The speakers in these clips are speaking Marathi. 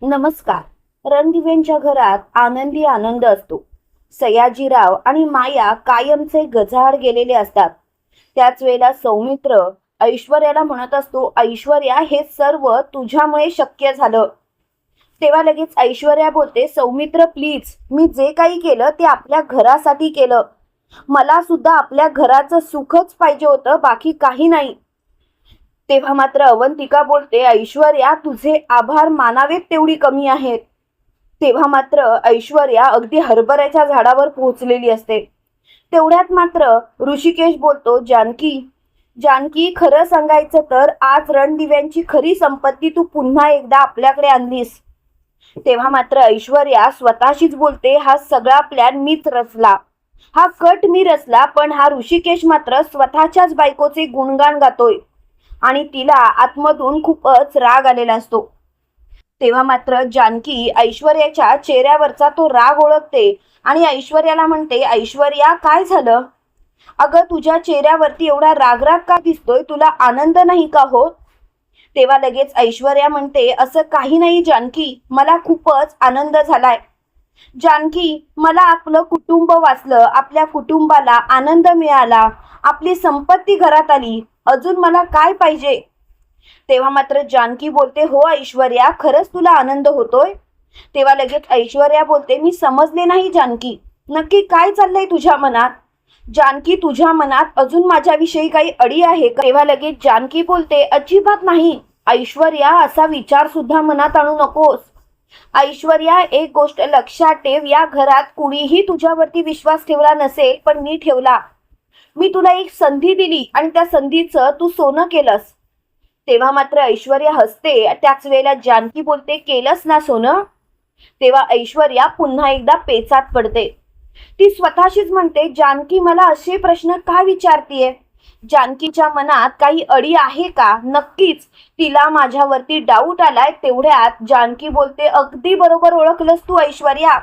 नमस्कार। रणदिव्यांच्या घरात आनंदी आनंद असतो। सयाजीराव आणि माया कायमचे गजाआड गेलेले असतात। त्याच वेळेला सौमित्र ऐश्वर्याला म्हणत असतो, ऐश्वर्या हे सर्व तुझ्यामुळे शक्य झालं। तेव्हा लगेच ऐश्वर्या बोलते, सौमित्र प्लीज, मी जे काही केलं ते आपल्या घरासाठी केलं। मला सुद्धा आपल्या घराचं सुखच पाहिजे होतं, बाकी काही नाही। तेव्हा मात्र अवंतिका बोलते, ऐश्वर्या तुझे आभार मानावेत तेवढी कमी आहेत। तेव्हा मात्र ऐश्वर्या अगदी हरभऱ्याच्या झाडावर पोहोचलेली असते। तेवढ्यात मात्र ऋषिकेश बोलतो, जानकी जानकी खरं सांगायचं तर आज रणदिव्यांची खरी संपत्ती तू पुन्हा एकदा आपल्याकडे आणलीस। तेव्हा मात्र ऐश्वर्या स्वतःशीच बोलते, हा सगळा प्लॅन मीच रचला, हा कट मी रचला, पण हा ऋषिकेश मात्र स्वतःच्याच बायकोचे गुणगान गातोय आणि तिला आतमधून खूपच राग आलेला असतो। तेव्हा मात्र जानकी ऐश्वर्याच्या चेहऱ्यावरचा तो राग ओळखते आणि ऐश्वर्याला म्हणते, ऐश्वर्या काय झालं? अगं तुझ्या चेहऱ्यावरती एवढा रागराग का दिसतोय? तुला आनंद नाही का होत? तेव्हा लगेच ऐश्वर्या म्हणते, असं काही नाही जानकी, मला खूपच आनंद झालाय। जानकी, मला आपलं कुटुंब वाचलं, आपल्या कुटुंबाला आनंद मिळाला, आपली संपत्ती घरात आली, अजून मला काय पाहिजे? तेव्हा मात्र जानकी बोलते, हो ऐश्वर्या, खरंच तुला आनंद होतोय? तेव्हा लगेच ऐश्वर्या बोलते, मी समजले नाही जानकी, नक्की काय चाललंय तुझ्या मनात? जानकी, तुझ्या मनात अजून माझ्याविषयी काही अडी आहे का? तेव्हा लगेच जानकी बोलते, अजिबात नाही ऐश्वर्या, असा विचार सुद्धा मनात आणू नकोस। ऐश्वर्या, एक गोष्ट लक्षात ठेव, या घरात कुणीही तुझ्यावरती विश्वास ठेवला नसेल, पण मी ठेवला। मी तुला एक संधी दिली आणि त्या संधीचं तू सोनं केलंस। तेव्हा मात्र ऐश्वर्या हसते। त्याच वेळेला जानकी बोलते, केलंस ना सोनं? तेव्हा ऐश्वर्या पुन्हा एकदा पेचात पडते। ती स्वतःशीच म्हणते, जानकी मला असे प्रश्न का विचारतीये? जानकीच्या मनात काही अडी आहे का? नक्कीच तिला माझ्यावरती डाऊट आलाय। तेवढ्यात जानकी बोलते, अगदी बरोबर ओळखलंस तू ऐश्वर्या,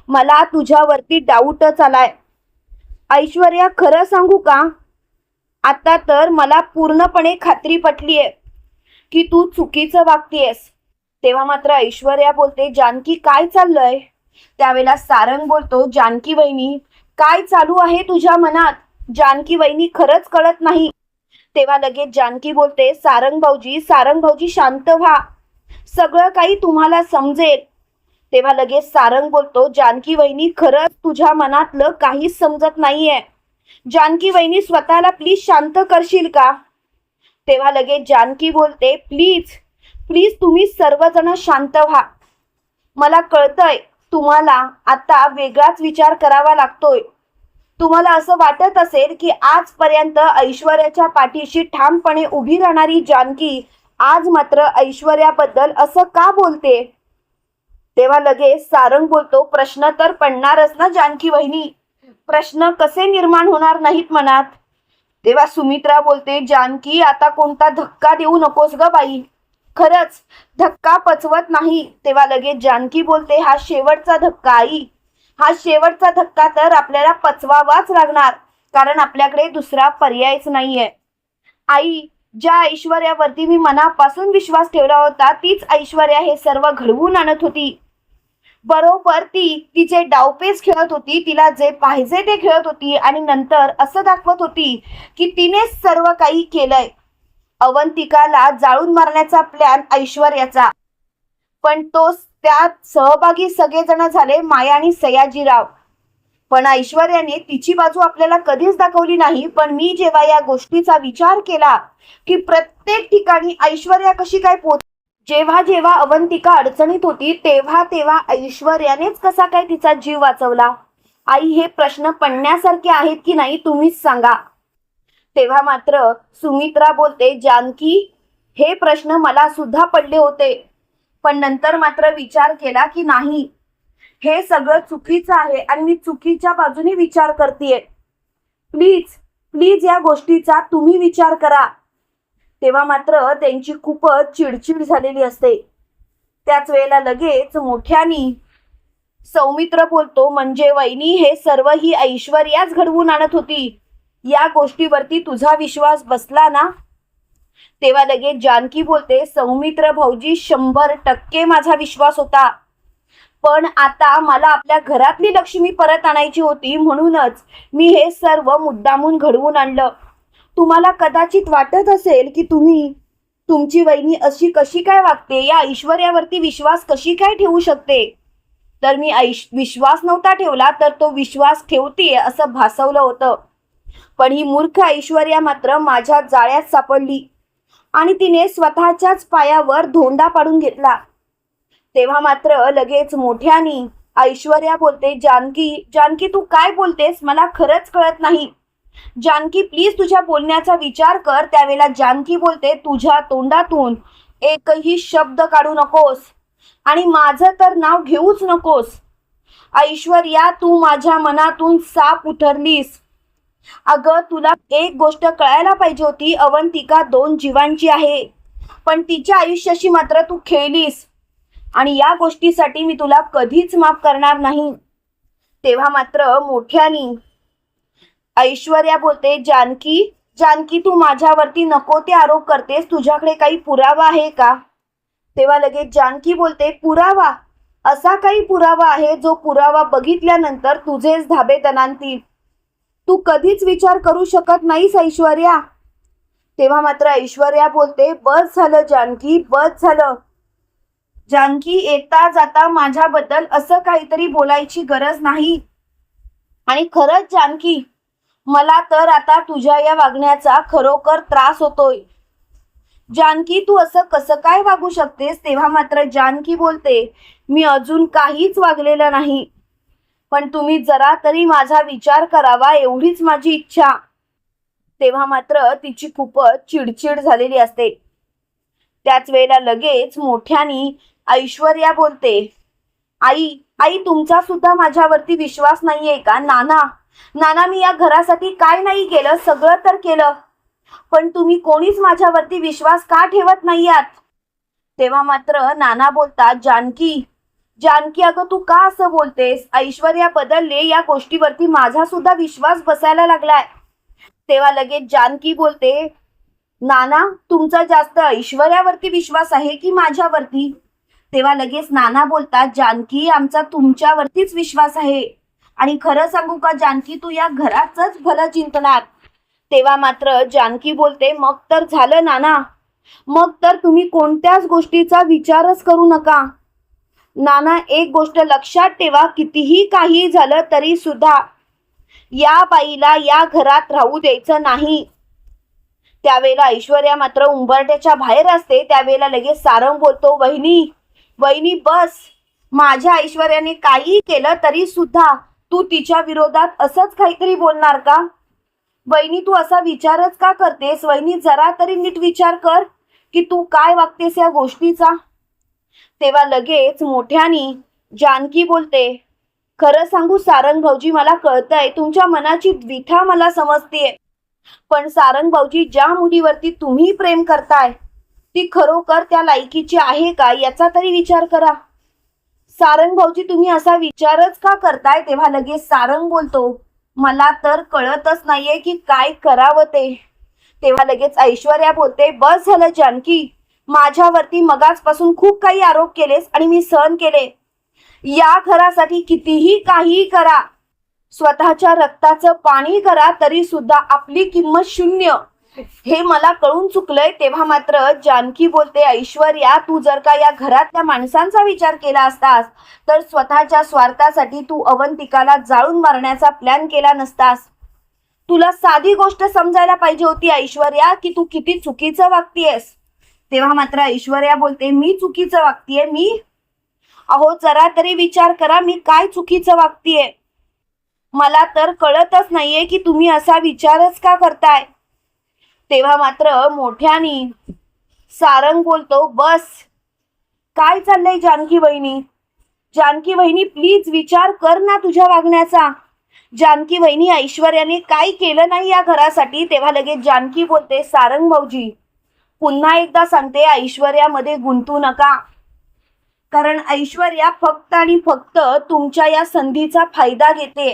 मला तुझ्यावरती डाऊटच आलाय। ऐश्वर्या, खरं सांगू का, आता तर मला पूर्णपणे खात्री पटलीये की तू चुकीचं वागतीयस। तेव्हा मात्र ऐश्वर्या बोलते, जानकी काय चाललंय? त्यावेळेला सारंग बोलतो, जानकी वहिनी, काय चालू आहे तुझ्या मनात? जानकी वहिनी, खरंच कळत नाही। तेव्हा लगेच जानकी बोलते, सारंग भाऊजी शांत व्हा, सगळं काही तुम्हाला समजेल। तेव्हा लगेच सारंग बोलतो, जानकी वहिनी, खरंच तुझ्या मनातलं काहीच समजत नाहीये। जानकी वहिनी, स्वतःला प्लीज शांत करशील का? तेव्हा लगेच जानकी बोलते, प्लीज प्लीज तुम्ही सर्वजण शांत व्हा। मला कळतंय तुम्हाला आता वेगळाच विचार करावा लागतोय। तुम्हाला असं वाटत असेल की आजपर्यंत ऐश्वर्याच्या पाठीशी ठामपणे उभी राहणारी जानकी आज मात्र ऐश्वर्याबद्दल असं का बोलते? तेव्हा लगेच सारंग बोलतो, प्रश्न तर पडणारच ना जानकी वहिनी, प्रश्न कसे निर्माण होणार नाहीत मनात? तेव्हा सुमित्रा बोलते, जानकी, आता कोणता धक्का देऊ नकोस ग बाई, खरंच धक्का पचवत नाही। तेव्हा लगेच जानकी बोलते, हा शेवटचा धक्का आई, हा शेवटचा धक्का तर आपल्याला पचवावाच लागणार, कारण आपल्याकडे दुसरा पर्यायच नाहीये। आई, ज्या ऐश्वर्यावरती मी मनापासून विश्वास ठेवला होता, तीच ऐश्वर्या हे सर्व घडवून आणत होती। बरोबर ती तिचे डावपेच खेळत होती, तिला जे पाहिजे ते खेळत होती आणि नंतर असं दाखवत होती की तिने सर्व काही केलंय। अवंतिकाला जाळून मारण्याचा प्लॅन ऐश्वर्याचा, पण तो त्यात सहभागी सगळेजण झाले माया आणि सयाजीराव। पण ऐश्वर्याने तिची बाजू आपल्याला कधीच दाखवली नाही। पण मी जेव्हा या गोष्टीचा विचार केला की प्रत्येक ठिकाणी ऐश्वर्या कशी काय जेव्हा जेव्हा अवंतिका अडचणीत होती तेव्हा तेव्हा ऐश्वर्यानेच कसा काय तिचा जीव वाचवला? आई, हे प्रश्न पडण्यासारखे आहेत की नाही तुम्हीच सांगा। तेव्हा मात्र सुमित्रा बोलते, जानकी, हे प्रश्न मला सुद्धा पडले होते, पण नंतर मात्र विचार केला की नाही, हे सगळं चुकीचं आहे आणि मी चुकीच्या बाजूने विचार करतेय। प्लीज प्लीज या गोष्टीचा तुम्ही विचार करा। तेव्हा मात्र त्यांची खूपच चिडचिड झालेली असते। त्याच वेळेला लगेच मोठ्यानी सौमित्र बोलतो, म्हणजे वहिनी, हे सर्व ही ऐश्वर्याच घडवून आणत होती, या गोष्टीवरती तुझा विश्वास बसला ना? तेव्हा लगेच जानकी बोलते, सौमित्र भाऊजी 100% माझा विश्वास होता, पण आता मला आपल्या घरातली लक्ष्मी परत आणायची होती, म्हणूनच मी हे सर्व मुद्दामून घडवून आणलं. तुम्हाला कदाचित वाटत असेल की तुमची वहिनी अशी कशी काय वागते, या ऐश्वर्यावरती विश्वास कशी काय ठेवू शकते. तर मी विश्वास नव्हता ठेवला, तर तो विश्वास ठेवतीये असं भासवलं होतं. पण ही मूर्ख ऐश्वर्या मात्र माझ्या जाळ्यात सापडली आणि तिने स्वतःच्याच पायावर धोंडा पाडून घेतला. तेव्हा मात्र लगेच मोठ्यानी ऐश्वर्या बोलते, जानकी जानकी तू काय बोलतेस, मला खरंच कळत नाही. जानकी प्लीज तुझ्या बोलण्याचा विचार कर. त्यावेळेला जानकी बोलते, तुझ्या तोंडातून एकही शब्द काढू नकोस आणि माझं तर नाव घेऊच नकोस. ऐश्वर्या तू माझ्या मनातून साप उतरलीस. अगं तुला एक गोष्ट कळायला पाहिजे होती, अवंतिका 2 जीवांची आहे, पण तिच्या आयुष्याशी मात्र तू खेळलीस आणि या गोष्टीसाठी मी तुला कधीच माफ करणार नाही. तेव्हा मात्र मोठ्यानी ऐश्वर्या बोलते, जानकी जानकी तू माझ्यावरती नको ते आरोप करतेस, तुझ्याकडे काही पुरावा आहे का. तेव्हा लगेच जानकी बोलते, पुरावा, असा काही पुरावा आहे जो पुरावा बघितल्यानंतर तुझेच धाबे दणाणतील. तू कधीच विचार करू शकत नाहीस ऐश्वर्या. तेव्हा मात्र ऐश्वर्या बोलते, बस झालं जानकी, बस झालं. जानकी येता जाता माझ्याबद्दल असं काहीतरी बोलायची गरज नाही. आणि खरंच जानकी, मला तर आता तुझ्या या वागण्याचा खरोखर त्रास होतोय. जानकी तू असं कसं काय वागू शकतेस. तेव्हा मात्र जानकी बोलते, मी अजून काहीच वागलेलं नाही, पण तुम्ही जरा तरी माझा विचार करावा एवढीच माझी इच्छा. तेव्हा मात्र तिची खूपच चिडचिड झालेली असते. त्याच वेळेला लगेच मोठ्यानी ऐश्वर्या बोलते, आई आई तुमचा सुद्धा माझ्यावरती विश्वास नाहीये का. नाना मी या घरासाठी काय नाही केलं, सगळं तर केलं, पण तुम्ही कोणीच माझ्यावरती विश्वास का ठेवत नाही आहात. तेव्हा मात्र नाना बोलतात, जानकी अगं तू का असं बोलतेस, ऐश्वर्या बदलले या गोष्टीवरती माझा सुद्धा विश्वास बसायला लागलाय. तेव्हा लगेच जानकी बोलते, नाना तुमचा जास्त ऐश्वर्यावरती विश्वास आहे की माझ्यावरती. तेव्हा लगेच नाना बोलतात, जानकी आमचा तुमच्यावरतीच विश्वास आहे, आणि खरं सांगू का जानकी तू या घराचंच भलं चिंतणार. तेव्हा मात्र जानकी बोलते, मग तर झालं नाना, मग तर तुम्ही कोणत्याच गोष्टीचा विचारच करू नका. नाना एक गोष्ट लक्षात ठेवा, कितीही काही झालं तरी सुद्धा या बाईला या घरात राहू द्यायचं नाही. त्यावेळेला ऐश्वर्या मात्र उंबरट्याच्या बाहेर असते. त्यावेळेला लगेच सारंग बोलतो, वहिनी बस. माझ्या ऐश्वर्याने काही केलं तरी सुद्धा तू तिच्या विरोधात असंच काहीतरी बोलणार का. वहिनी तू असा विचारच का करतेस. वहिनी जरा तरी नीट विचार कर की तू काय वागतेस या गोष्टीचा. तेव्हा लगेच मोठ्यानी जानकी बोलते, खरं सांगू सारंग भाऊजी, मला कळतंय तुमच्या मनाची द्विधा मला समजतेय, पण सारंग भाऊजी ज्या मुलीवरती तुम्ही प्रेम करताय ती खरोखर त्या लायकीची आहे का याचा तरी विचार करा. सारंग भाऊजी तुम्ही असा विचारच का करताय. तेव्हा लगेच सारंग बोलतो, मला तर कळतच नाहीये की काय करावं ते. तेव्हा लगेच ऐश्वर्या बोलते, बस झालं जानकी, माझ्यावरती मगाचपासून खूप काही आरोप केलेस आणि मी सहन केले. या घरासाठी कितीही काही करा, स्वतःच्या रक्ताचं पाणी करा, तरी सुद्धा आपली किंमत शून्य, हे मला कळून चुकलंय. तेव्हा मात्र जानकी बोलते, ऐश्वर्या तू जर का या घरातल्या माणसांचा विचार केला असतास तर स्वतःच्या स्वार्थासाठी तू अवंतिकाला जाळून मारण्याचा प्लॅन केला नसतास. तुला साधी गोष्ट समजायला पाहिजे होती ऐश्वर्या की तू किती चुकीचं वागतीयस. तेव्हा मात्र ऐश्वर्या बोलते, मी चुकीचं वागतीये. मी अहो जरा तरी विचार करा, मी काय चुकीचं वागतीये. मला तर कळतच नाहीये की तुम्ही असा विचारच का करताय. तेव्हा मात्र मोठ्यानी सारंग बोलतो, बस काय चाललंय जानकी वहिनी. जानकी वहिनी प्लीज विचार कर ना तुझ्या वागण्याचा. जानकी वहिनी ऐश्वर्याने काय केलं नाही या घरासाठी. तेव्हा लगेच जानकी बोलते, सारंग भाऊजी पुन्हा एकदा सांगते, ऐश्वर्यामध्ये गुंतू नका, कारण ऐश्वर्या फक्त आणि फक्त तुमच्या या संधीचा फायदा घेते,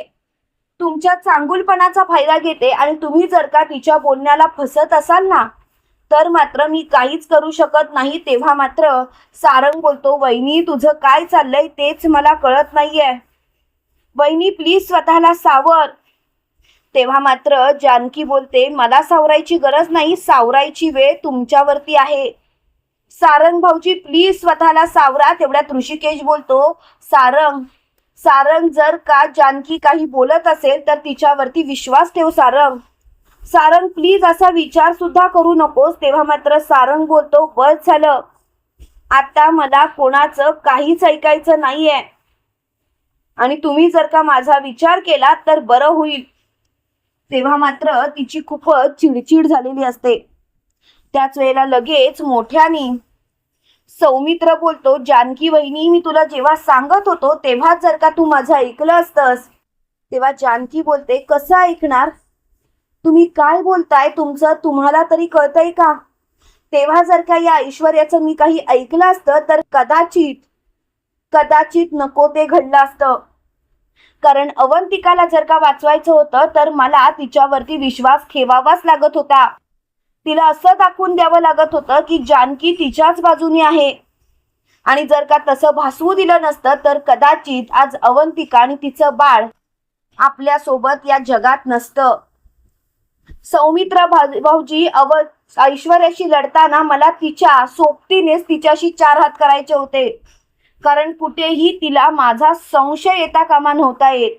तुमच्या चांगुलपणाचा फायदा घेते, आणि तुम्ही जर का तिच्या बोलण्याला फसत असाल ना तर मात्र मी काहीच करू शकत नाही. तेव्हा मात्र सारंग बोलतो, वहिनी तुझं काय चाललंय तेच मला कळत नाहीये. वहिनी प्लीज स्वतःला सावर. तेव्हा मात्र जानकी बोलते, मला सावरायची गरज नाही, सावरायची वेळ तुमच्यावरती आहे. सारंग भाऊजी प्लीज स्वतःला सावरा. तेवढ्यात ऋषिकेश बोलतो, सारंग सारंग जर का जानकी काही बोलत असेल तर तिच्यावरती विश्वास ठेव सारंग. सारंग प्लीज असा विचार सुद्धा करू नकोस. तेव्हा मात्र सारंग बोलतो, बस झालं, आता मला कोणाचं काहीच ऐकायचं नाहीये आणि तुम्ही जर का माझा विचार केला तर बरं होईल. तेव्हा मात्र तिची खूपच चिडचिड झालेली असते. त्याच वेळेला लगेच मोठ्याने सौमित्र बोलतो, जानकी वहिनी मी तुला जेव्हा सांगत होतो तेव्हा जर का तू माझं ऐकलं असतंस. तेव्हा जानकी बोलते, कसं ऐकणार, तुम्ही काय बोलताय, तुमचं तुम्हाला तरी कळतंय का. तेव्हा जर का या ऐश्वर्याचं मी काही ऐकलं असतं तर कदाचित नको ते घडलं असतं. कारण अवंतिकाला जर का वाचवायचं होतं तर मला तिच्यावरती विश्वास ठेवावाच लागत होता. तिला असं दाखवून द्यावं लागत होतं की जानकी तिच्याच बाजूने आहे. आणि जर का तसं भासवू दिलं नसतं तर कदाचित आज अवंतिका आणि तिचं बाळ आपल्या सोबत या जगात नसतं. सौमित्र भाऊजी ऐश्वर्याशी लढताना मला तिच्या सोबतीनेच तिच्याशी 4 हात करायचे होते. कारण कुठेही तिला माझा संशय येता कामा नव्हता येत.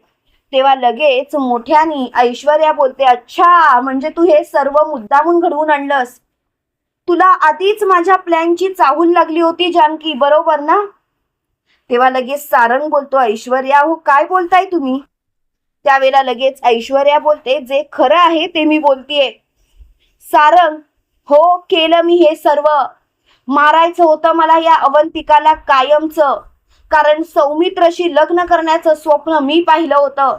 तेव्हा लगेच मोठ्यानी ऐश्वर्या बोलते, अच्छा म्हणजे तू हे सर्व मुद्दामून घडवून आणलंस. तुला आधीच माझ्या प्लॅनची चाहूल लागली होती जानकी, बरोबर ना. तेव्हा लगेच सारंग बोलतो, ऐश्वर्या हो काय बोलताय तुम्ही. त्यावेळेला लगेच ऐश्वर्या बोलते, जे खरं आहे ते मी बोलतेय. सारंग हो केलं मी हे सर्व. मारायचं होतं मला या अवंतिकाला कायमचं. कारण सौमित्रशी लग्न करण्याचं स्वप्न मी पाहिलं होतं.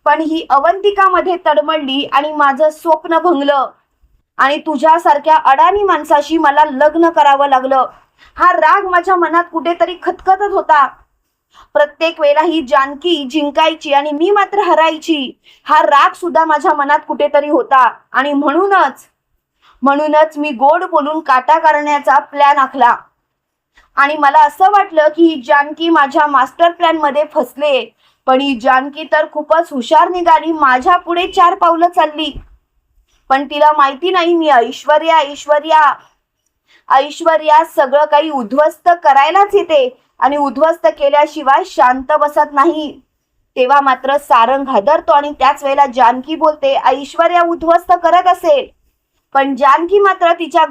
पण ही अवंतिका मध्ये तडमडली आणि माझं स्वप्न भंगलं. आणि तुझ्यासारख्या अडाणी माणसाशी मला लग्न करावं लागलं. हा राग माझ्या मनात कुठेतरी खतखतत होता. प्रत्येक वेळेला ही जानकी जिंकायची आणि मी मात्र हरायची. हा राग सुद्धा माझ्या मनात कुठेतरी होता. आणि म्हणूनच मी गोड बोलून काटा करण्याचा प्लॅन आखला. आणि मला असं वाटलं की ही जानकी माझ्या मास्टर प्लॅन मध्ये फसले. पण ही जानकी तर खूपच हुशार निघाली, माझ्या पुढे 4 पावलं चालली. पण तिला माहिती नाही मी ऐश्वर्या सगळं काही उद्ध्वस्त करायलाच येते आणि उद्ध्वस्त केल्याशिवाय शांत बसत नाही. तेव्हा मात्र सारंग हादरतो आणि त्याच वेळेला जानकी बोलते, ऐश्वर्या उद्ध्वस्त करत असेल पण जानकी मात्र तिच्या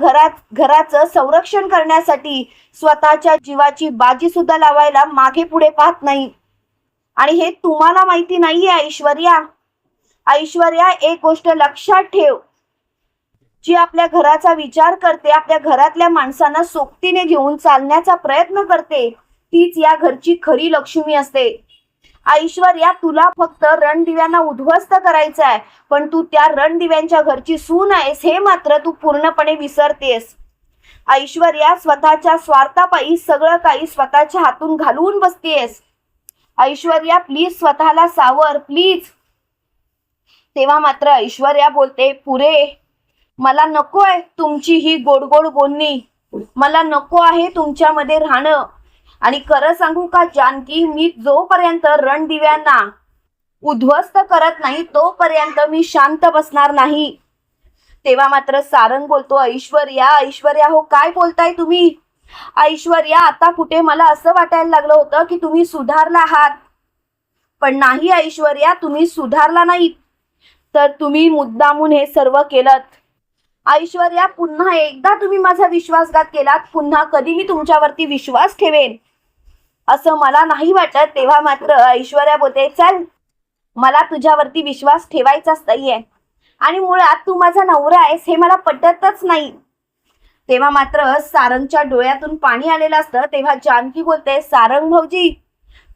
घराचं संरक्षण करण्यासाठी स्वतःच्या जीवाची बाजी सुद्धा लावायला मागे पुढे पाहत नाही. आणि हे तुम्हाला माहिती नाहीये ऐश्वर्या एक गोष्ट लक्षात ठेव, जी आपल्या घराचा विचार करते, आपल्या घरातल्या माणसांना सोबतीने घेऊन चालण्याचा प्रयत्न करते, तीच या घरची खरी लक्ष्मी असते. ऐश्वर्या तुला फक्त रणदिव्यांना उद्ध्वस्त करायचं आहे, पण तू त्या रणदिव्यांच्या घरची सून आहेस हे मात्र तू पूर्णपणे विसरतेस. ऐश्वर्या स्वतःच्या स्वार्थापायी सगळं काही स्वतःच्या हातून घालवून बसतेस. ऐश्वर्या प्लीज स्वतःला सावर प्लीज. तेव्हा मात्र ऐश्वर्या बोलते, पुरे मला नको आहे तुमची ही गोड बोलणी, मला नको आहे तुमच्यामध्ये राहणं. आणि खरं सांगू का जानकी, मी जोपर्यंत रणदिव्यांना उद्ध्वस्त करत नाही तोपर्यंत मी शांत बसणार नाही. तेव्हा मात्र सारंग बोलतो, ऐश्वर्या हो काय बोलताय तुम्ही. ऐश्वर्या आता कुठे मला असं वाटायला लागलं होतं की तुम्ही सुधारला आहात, पण नाही ऐश्वर्या, तुम्ही सुधारला नाही तर तुम्ही मुद्दामून हे सर्व केलं. ऐश्वर्या पुन्हा एकदा तुम्ही माझा विश्वासघात केलात, पुन्हा कधी मी तुमच्यावरती विश्वास ठेवेन असं मला नाही वाटत. तेव्हा मात्र ऐश्वर्या बोलते, चल मला तुझ्यावरती विश्वास ठेवायचाच नाहीये आणि मुळात तू माझा नवरा आहेस हे मला पटतच नाही. तेव्हा मात्र सारंगच्या डोळ्यातून पाणी आलेलं असतं. तेव्हा जानकी बोलते, सारंग भाऊजी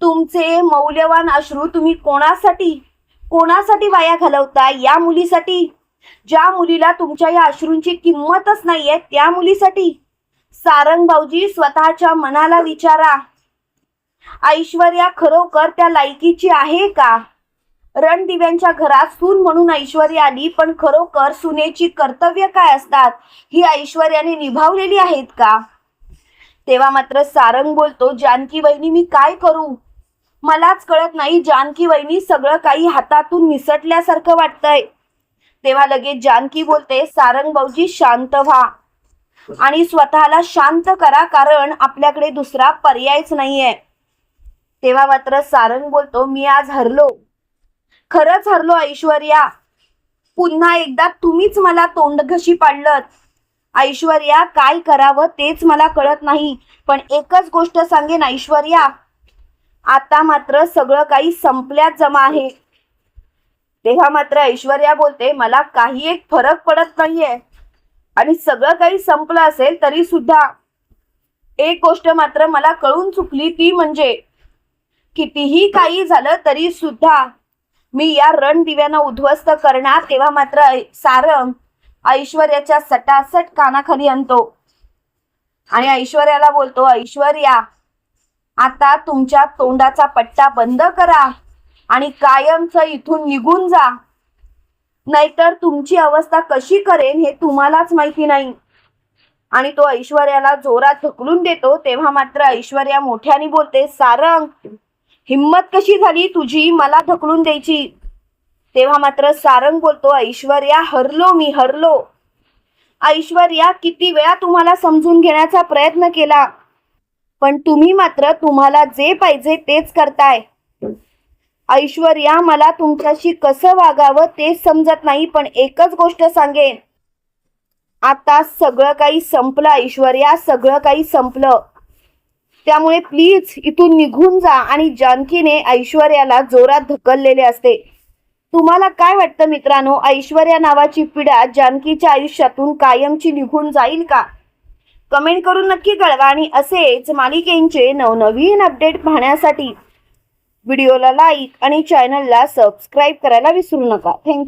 तुमचे मौल्यवान अश्रू तुम्ही कोणासाठी वाया घालवता, या मुलीसाठी, ज्या मुलीला तुमच्या या अश्रूंची किंमतच नाहीये त्या मुलीसाठी. सारंग भाऊजी स्वतःच्या मनाला विचारा, ऐश्वर्या खरोखर त्या लायकीची आहे का. रणदिव्यांच्या घरात सून म्हणून ऐश्वर्या आली, पण खरोखर सुनेची कर्तव्य काय असतात ही ऐश्वर्याने निभावलेली आहेत का? तेव्हा मात्र सारंग बोलतो, जानकी वहिनी मी काय करू, मलाच कळत नाही जानकी वहिनी, सगळं काही हातातून निसटल्यासारखं वाटतंय. तेव्हा लगेच जानकी बोलते, सारंग भाऊजी शांत व्हा आणि स्वतःला शांत करा, कारण आपल्याकडे दुसरा पर्यायच नाहीये. तेव्हा मात्र सारंग बोलतो, मी आज हरलो, खरंच हरलो ऐश्वर्या, पुन्हा एकदा तुम्हीच मला तोंडघशी पाडलत. ऐश्वर्या काय करावं तेच मला कळत नाही, पण एकच गोष्ट सांगेन ऐश्वर्या, आता मात्र सगळं काही संपल्यात जमा आहे. तेव्हा मात्र ऐश्वर्या बोलते, मला काही एक फरक पडत नाहीये आणि सगळं काही संपलं असेल तरी सुद्धा एक गोष्ट मात्र मला कळून चुकली, ती म्हणजे कितीही काही झालं तरी सुद्धा मी या रणदिव्यांना उद्ध्वस्त करणार. तेव्हा मात्र सारंग ऐश्वर्याच्या सटासट कानाखाली आणतो आणि ऐश्वर्याला बोलतो, ऐश्वर्या आता तुमच्या तोंडाचा पट्टा बंद करा आणि कायमचं इथून निघून जा, नाहीतर तुमची अवस्था कशी करेन हे तुम्हालाच माहिती नाही. आणि तो ऐश्वर्याला जोरात ढकलून देतो. तेव्हा मात्र ऐश्वर्या मोठ्याने बोलते, सारंग हिम्मत कशी झाली तुझी मला ढकलून द्यायची. तेव्हा मात्र सारंग बोलतो, ऐश्वर्या हरलो मी, हरलो. ऐश्वर्या किती वेळा तुम्हाला समजून घेण्याचा प्रयत्न केला, पण तुम्ही मात्र तुम्हाला जे पाहिजे तेच करताय. ऐश्वर्या मला तुमच्याशी कसं वागावं तेच समजत नाही, पण एकच गोष्ट सांगेन, आता सगळं काही संपलं ऐश्वर्या, सगळं काही संपलं. त्यामुळे प्लीज इथून निघून जा. आणि जानकीने ऐश्वर्याला जोरात ढकललेले असते. तुम्हाला काय वाटतं मित्रांनो, ऐश्वर्या नावाची पिढा जानकीच्या आयुष्यातून कायमची निघून जाईल का? कमेंट करून नक्की कळवा. आणि असेच मालिकेंचे नवनवीन अपडेट पाहण्यासाठी व्हिडिओला लाईक आणि चॅनलला सबस्क्राईब करायला विसरू नका. थँक्यू.